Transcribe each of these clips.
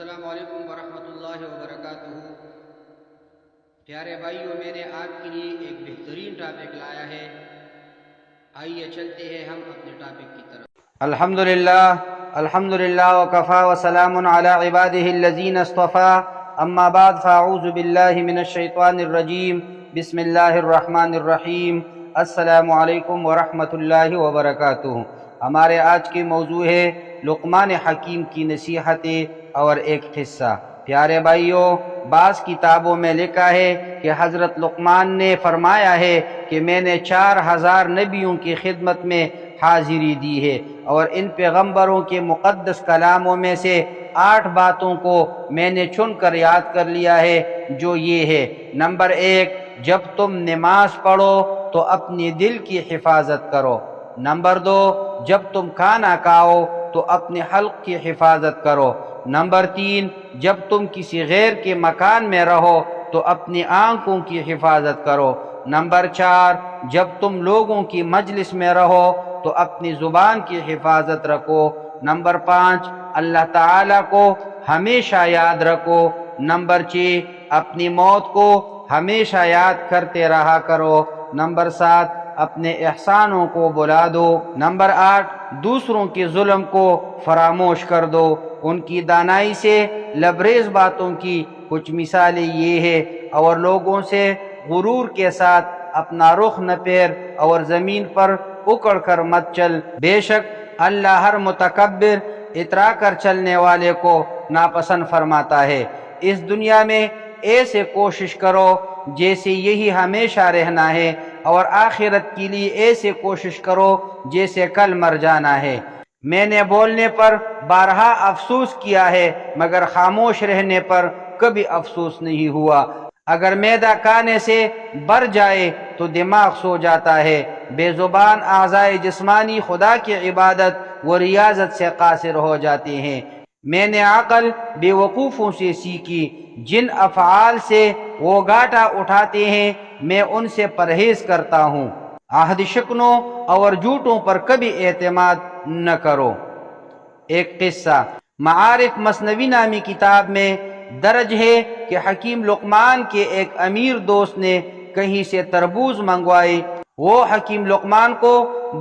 السلام علیکم ورحمۃ اللہ وبرکاتہ۔ پیارے بھائیوں، میں نے آپ کے لیے ایک بہترین ٹاپک لایا ہے، آئیے چلتے ہیں ہم اپنے ٹاپک کی طرف۔ الحمدللہ وکفا وسلام علی عبادہ الذین اصطفیٰ، اما بعد فاعوذ باللہ من الشیطان الرجیم، بسم اللہ الرحمن الرحیم۔ السلام علیکم ورحمۃ اللہ وبرکاتہ۔ ہمارے آج کے موضوع ہے لقمان حکیم کی نصیحتیں اور ایک قصہ۔ پیارے بھائیوں، بعض کتابوں میں لکھا ہے کہ حضرت لقمان نے فرمایا ہے کہ میں نے 4000 نبیوں کی خدمت میں حاضری دی ہے، اور ان پیغمبروں کے مقدس کلاموں میں سے 8 باتوں کو میں نے چن کر یاد کر لیا ہے، جو یہ ہے: نمبر 1، جب تم نماز پڑھو تو اپنی دل کی حفاظت کرو۔ نمبر 2، جب تم کھانا کھاؤ تو اپنے حلق کی حفاظت کرو۔ نمبر 3، جب تم کسی غیر کے مکان میں رہو تو اپنی آنکھوں کی حفاظت کرو۔ نمبر 4، جب تم لوگوں کی مجلس میں رہو تو اپنی زبان کی حفاظت رکھو۔ نمبر 5، اللہ تعالیٰ کو ہمیشہ یاد رکھو۔ نمبر 6، اپنی موت کو ہمیشہ یاد کرتے رہا کرو۔ نمبر 7، اپنے احسانوں کو بلا دو۔ نمبر 8، دوسروں کے ظلم کو فراموش کر دو۔ ان کی دانائی سے لبریز باتوں کی کچھ مثالیں یہ ہے: اور لوگوں سے غرور کے ساتھ اپنا رخ نہ پھیر، اور زمین پر اکڑ کر مت چل۔ بے شک اللہ ہر متکبر، اترا کر چلنے والے کو ناپسند فرماتا ہے۔ اس دنیا میں ایسے کوشش کرو جیسے یہی ہمیشہ رہنا ہے، اور آخرت کے لیے ایسے کوشش کرو جیسے کل مر جانا ہے۔ میں نے بولنے پر بارہا افسوس کیا ہے، مگر خاموش رہنے پر کبھی افسوس نہیں ہوا۔ اگر معدہ کھانے سے بھر جائے تو دماغ سو جاتا ہے۔ بے زبان اعضائے جسمانی خدا کی عبادت و ریاضت سے قاصر ہو جاتے ہیں۔ میں نے عقل بے وقوفوں سے سیکھی، جن افعال سے وہ گھاٹا اٹھاتے ہیں میں ان سے پرہیز کرتا ہوں۔ عہد شکنوں اور جھوٹوں پر کبھی اعتماد نہ کرو۔ ایک قصہ معارف مثنوی نامی کتاب میں درج ہے کہ حکیم لقمان کے ایک امیر دوست نے کہیں سے تربوز منگوائی۔ وہ حکیم لقمان کو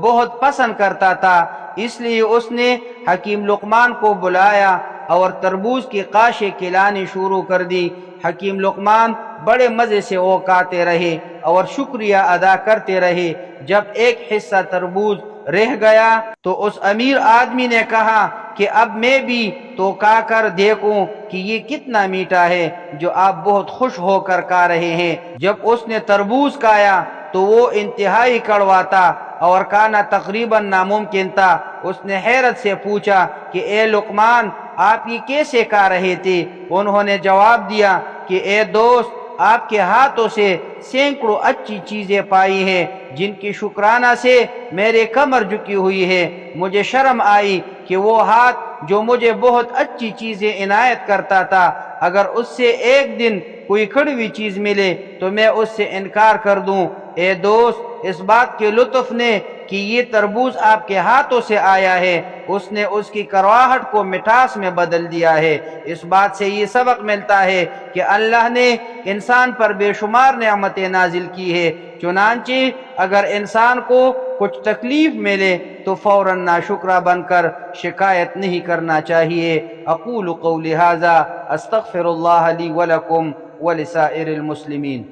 بہت پسند کرتا تھا، اس لیے اس نے حکیم لقمان کو بلایا اور تربوز کی قاشیں کھلانی شروع کر دی۔ حکیم لقمان بڑے مزے سے وہ کھاتے رہے اور شکریہ ادا کرتے رہے۔ جب ایک حصہ تربوز رہ گیا تو اس امیر آدمی نے کہا کہ اب میں بھی تو کھا کر دیکھوں کہ یہ کتنا میٹھا ہے جو آپ بہت خوش ہو کر کھا رہے ہیں۔ جب اس نے تربوز کھایا تو وہ انتہائی کڑوا تھا اور کھانا تقریباً ناممکن تھا۔ اس نے حیرت سے پوچھا کہ اے لقمان، آپ یہ کیسے کھا رہے تھے؟ انہوں نے جواب دیا کہ اے دوست، آپ کے ہاتھوں سے سینکڑوں اچھی چیزیں پائی ہیں جن کی شکرانہ سے میرے کمر جھکی ہوئی ہے۔ مجھے شرم آئی کہ وہ ہاتھ جو مجھے بہت اچھی چیزیں عنایت کرتا تھا، اگر اس سے ایک دن کوئی کڑوی چیز ملے تو میں اس سے انکار کر دوں۔ اے دوست، اس بات کے لطف نے کہ یہ تربوز آپ کے ہاتھوں سے آیا ہے، اس نے اس کی کرواہٹ کو مٹھاس میں بدل دیا ہے۔ اس بات سے یہ سبق ملتا ہے کہ اللہ نے انسان پر بے شمار نعمتیں نازل کی ہے، چنانچہ اگر انسان کو کچھ تکلیف ملے تو فوراً ناشکرہ بن کر شکایت نہیں کرنا چاہیے۔ اقول قولی ھذا استغفر اللہ لی ولکم ولسائر المسلمین۔